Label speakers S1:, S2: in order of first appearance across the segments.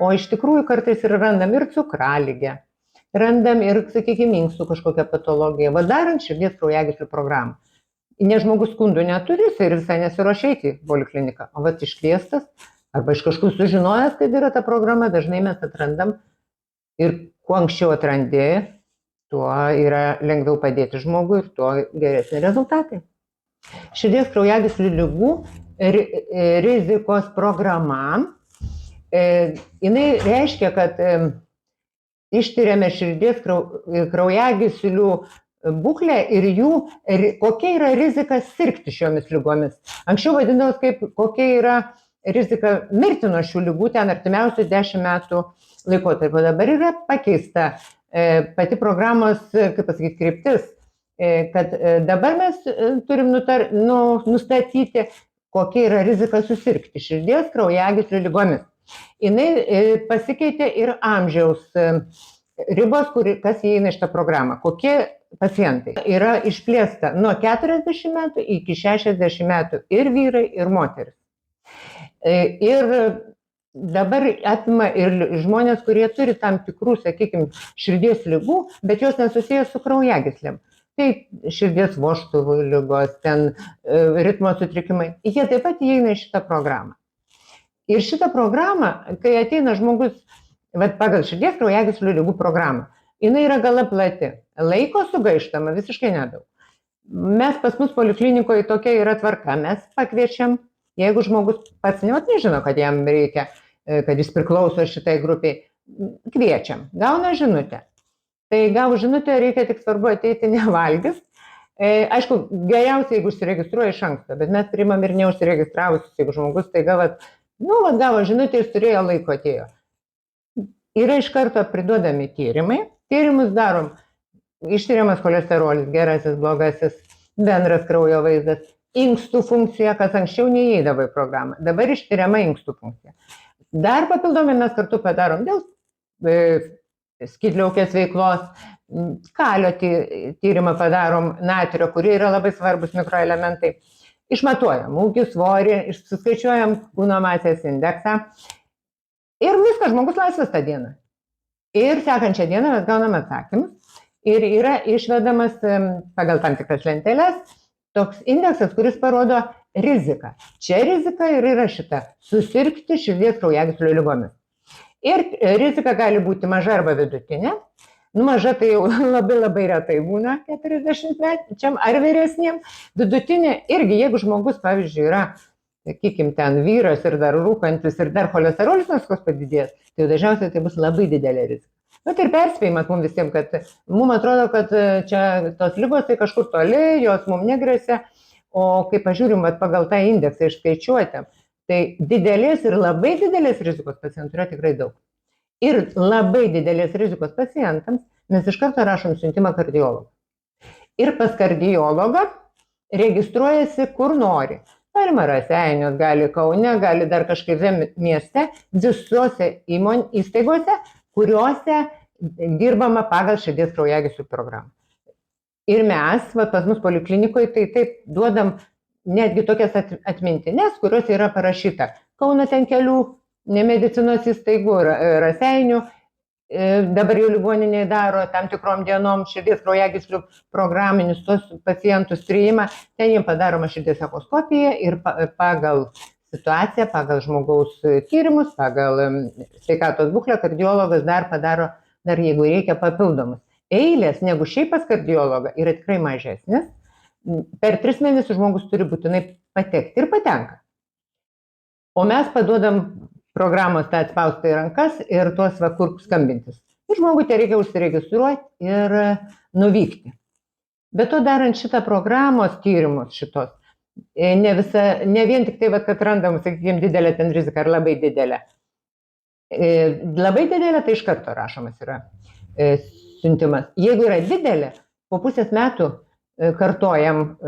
S1: O iš tikrųjų kartais ir randam ir cukraligę, randam ir, sakykime, inkstų kažkokią patologiją, darant širdies kraujagyslių programą. Nes žmogus skundų neturi, jis ir visai nesiruošia eiti į polikliniką, o iškviestas arba iš kažkur sužinojęs, kad yra ta programa, dažnai mes atrandam ir kuo anksčiau atrandi, tuo yra lengviau padėti žmogui ir tuo geresni rezultatai. Širdies kraujagyslių ligų rizikos programa, jinai reiškia, kad ištiriame širdies kraujagyslių būklę ir jų, kokia yra rizika sirgti šiomis lygomis. Anksčiau vadindavos kaip kokia yra rizika mirti nuo šių lygų ten artimiausių 10 metų laikotarpio. Dabar yra pakeista pati programos, kaip pasakyti, kryptis, kad dabar mes turim nustatyti, kokia yra rizika susirgti širdies kraujagyslių lygomis. Jis pasikeitė ir amžiaus ribos, kas įeina į šitą programą. Kokie pacientai yra išplėsta nuo 40 metų iki 60 metų ir vyrai, ir moteris. Ir dabar apima ir žmonės, kurie turi tam tikrų, sakykime, širdies ligų, bet jos nesusijęs su kraujagyslėm. Tai širdies vožtuvų ligos, ten ritmo sutrikimai, jie taip pat įeina į šitą programą. Ir šitą programą, kai ateina žmogus pagal širdies kraujagyslių ligų programą, jinai yra gana plati. Laiko sugaištama visiškai nedaug. Mes pas mus poliklinikoje tokia yra tvarka, mes pakviečiam, jeigu žmogus pats nežino, kad jam reikia, kad jis priklauso šitai grupiai, kviečiam, gauna žinutę. Tai gavus žinutę reikia tik svarbu ateiti nevalgys. Aišku, geriausia, jeigu užsiregistruoja iš anksto, bet mes priimam ir neužsiregistravusius, jeigu žmogus tai gavo žinutę, jis turėjo laiko atėjo. Yra iš karto priduodami tyrimai. Tyrimus darom, ištiriamas cholesterolis, gerasis, blogasis, bendras kraujo vaizdas, inkstų funkcija, kas anksčiau neįeidavo į programą. Dabar ištiriama inkstų funkcija. Dar papildomai mes kartu padarom dėl skydliaukės veiklos, kalio tyrimą padarom, natrio, kurie yra labai svarbus mikroelementai. Išmatuojam ūgį, svorį, suskaičiuojam kūno masės indeksą ir viskas, žmogus laisvas tą dieną. Ir sekančią dieną mes gaunam atsakymus ir yra išvedamas pagal tam tikras lenteles toks indeksas, kuris parodo riziką. Čia rizika ir yra šita - susirgti širdies kraujagyslių ligomis. Ir rizika gali būti maža arba vidutinė. Maža tai jau labai retai būna 40-mečiam ar vyresniem. Vidutinė irgi, jeigu žmogus, pavyzdžiui, yra, sakykime, ten vyras ir dar rūkantis ir dar cholesterolis kažkoks padidėjęs, tai dažniausiai tai bus labai didelė rizika. Bet ir perspėjimas mums visiems, kad mums atrodo, kad čia tos ligos tai kažkur toli, jos mums negresia, o kai pažiūrim pagal tą indeksą išskaičiuotę, tai didelės ir labai didelės rizikos pacientų yra tikrai daug. Ir labai didelės rizikos pacientams mes iš karto rašom siuntimą kardiologą. Ir pas kardiologą registruojasi kur nori. Galima Raseiniuose, gali Kaune, gali dar kažkaip mieste, visose įstaigose, kuriuose dirbama pagal širdies kraujagyslių programą. Ir mes, pas mus poliklinikoje, tai taip duodam netgi tokias atmintinės, kurios yra parašyta. Kauno ten kelių nemedicinos įstaigų, Raseinių, dabar jau ligoninėje daro tam tikrom dienom širdies kraujagyslių programinius tos pacientus priima, ten jiems padaroma širdies echoskopija ir pagal situaciją, pagal žmogaus tyrimus, pagal sveikatos būklę kardiologas dar padaro, dar jeigu reikia, papildomus. Eilės negu šiaip pas kardiologą yra tikrai mažesnis. Per 3 mėnesius žmogus turi būtinai patekti ir patenka. O mes paduodam programos tą atspaustą į rankas ir tuos kur skambintis. Ir žmogui tai reikia užsiregistruoti ir nuvykti. Bet to darant šitą programos tyrimus šitos, ne vien tik tai, kad randam, sakykime, didelę ten riziką ar labai didelę. Labai didelė, tai iš karto rašomas yra siuntimas. Jeigu yra didelė, po pusės metų kartojam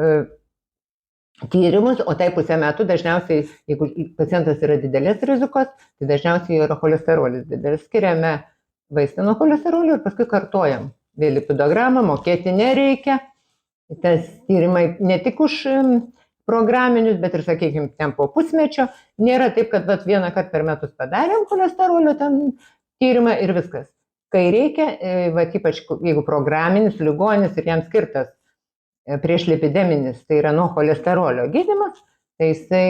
S1: tyrimus, o tai pusę metų dažniausiai, jeigu pacientas yra didelės rizikos, tai dažniausiai yra cholesterolis didelis. Skiriame vaistą nuo cholesterolio ir paskui kartojam. Vėl lipidogramą, mokėti nereikia. Tas tyrimai ne tik už programinius, bet ir, sakykime, ten po pusmečio. Nėra taip, kad vieną kartą per metus padarėm cholesterolio ten tyrimą ir viskas. Kai reikia, ypač jeigu programinis ligonis ir jam skirtas priešlipideminis, tai yra nuo cholesterolio gydymas, tai jisai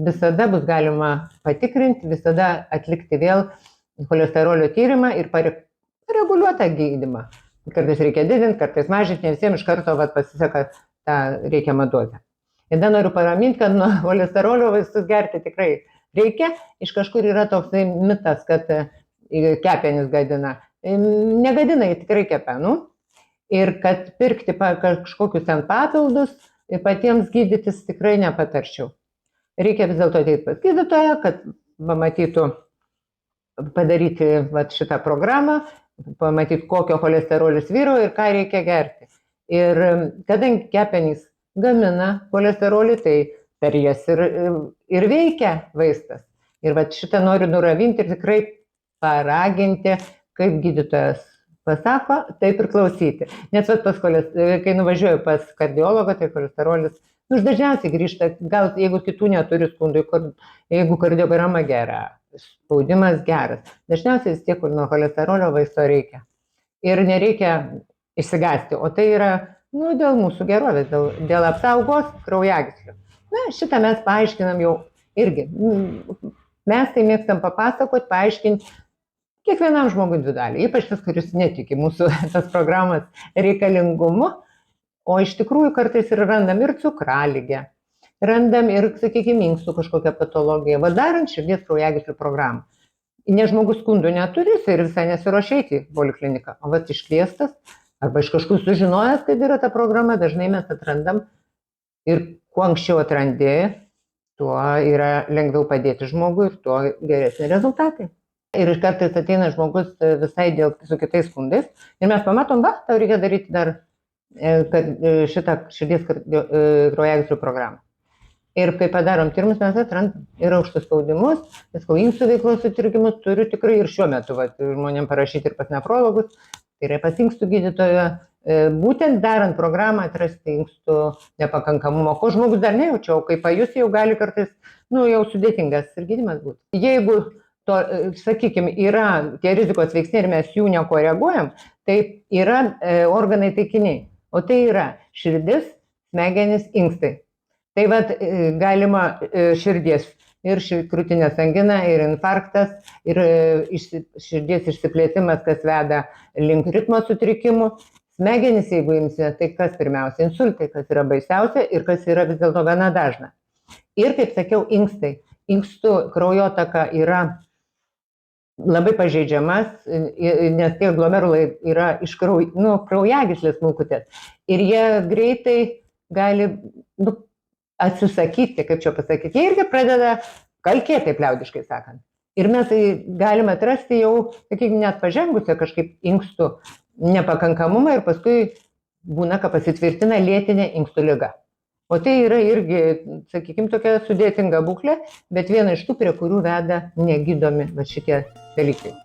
S1: visada bus galima patikrinti, visada atlikti vėl cholesterolio tyrimą ir pareguliuotą gydymą. Kartais reikia didinti, kartais mažinti, ne visiems iš karto pasiseka tą reikiamą dozę. Ir dar noriu paraminti, kad nuo cholesterolio vaistus gerti tikrai reikia. Iš kažkur yra toksai mitas, kad kepenis gadina. Negadina tikrai kepenų. Ir kad pirkti kažkokius ten papildus ir patiems gydytis tikrai nepatarčiau. Reikia vis dėlto ateiti pas gydytoją, kad pamatytų, padaryti šitą programą, pamatyti, kokio cholesterolius vyrauja ir ką reikia gerti. Ir kadangi kepenys gamina cholesterolį, tai per jas ir veikia vaistas. Ir šitą noriu nuraminti ir tikrai paraginti, kaip gydytojas pasako, taip ir klausyti. Nes kai nuvažiuoju pas kardiologą, tai cholesterolis dažniausiai grįžta, gal jeigu kitų neturi skundų, jeigu kardiograma gera, spaudimas geras, dažniausiai vis tiek nuo cholesterolio vaisto reikia. Ir nereikia išsigąsti, o tai yra dėl mūsų gerovės, dėl apsaugos kraujagyslių. Šitą mes paaiškinam jau irgi. Mes tai mėgstam papasakoti, paaiškinti kiekvienam žmogui individualiai, ypač tas, kuris netiki mūsų tas programos reikalingumu, o iš tikrųjų kartais ir randam ir cukraligę, randam ir, sakykime, inkstų kažkokią patologiją, darant širdies kraujagyslių programą. Nes žmogus skundų neturi, jis ir visai nesiruošia eiti į polikliniką, o iškviestas arba iš kažkur sužinojęs, kad yra ta programa, dažnai mes atrandam ir kuo anksčiau atrandi, tuo yra lengviau padėti žmogui ir tuo geresni rezultatai. Ir kartais ateina žmogus visai su kitais skundais ir mes pamatom, tau reikia daryti dar šitą širdies kraujagyslių programą. Ir kai padarom tyrimus, mes atrandam ir aukštus spaudimus, inkstų veiklos sutrikimus, turiu tikrai ir šiuo metu žmonėm parašyti ir pas nefrologus, tai yra pas inkstų gydytoją, būtent darant programą atrasti inkstų nepakankamumą, ko žmogus dar nejaučia, o kai pajus jau gali kartais, jau sudėtingas ir gydymas būti. Jeigu sakykime, yra tie rizikos veiksniai ir mes jų nekoreguojam, tai yra organai taikiniai, o tai yra širdis, smegenys, inkstai. Tai galima širdies ir krūtinės angina, ir infarktas, ir širdies išsiplėtimas, kas veda link ritmo sutrikimų. Smegenys, jeigu imsime, tai kas pirmiausia, insultai, kas yra baisiausia ir kas yra vis dėlto gana dažna. Ir, kaip sakiau, inkstai. Inkstų kraujotaka yra labai pažeidžiamas, nes tie glomerulai yra iš kraujagyslės smulkutės. Ir jie greitai gali atsisakyti, kaip čia pasakyti, jie irgi pradeda kalkėti, taip liaudiškai sakant. Ir mes tai galime atrasti jau, sakykime, net pažengusią kažkaip inkstų nepakankamumą ir paskui būna, kad pasitvirtina lėtinė inkstų liga. O tai yra irgi, sakykime, tokia sudėtinga būklė, bet viena iš tų, prie kurių veda negydomi šitie dalykai.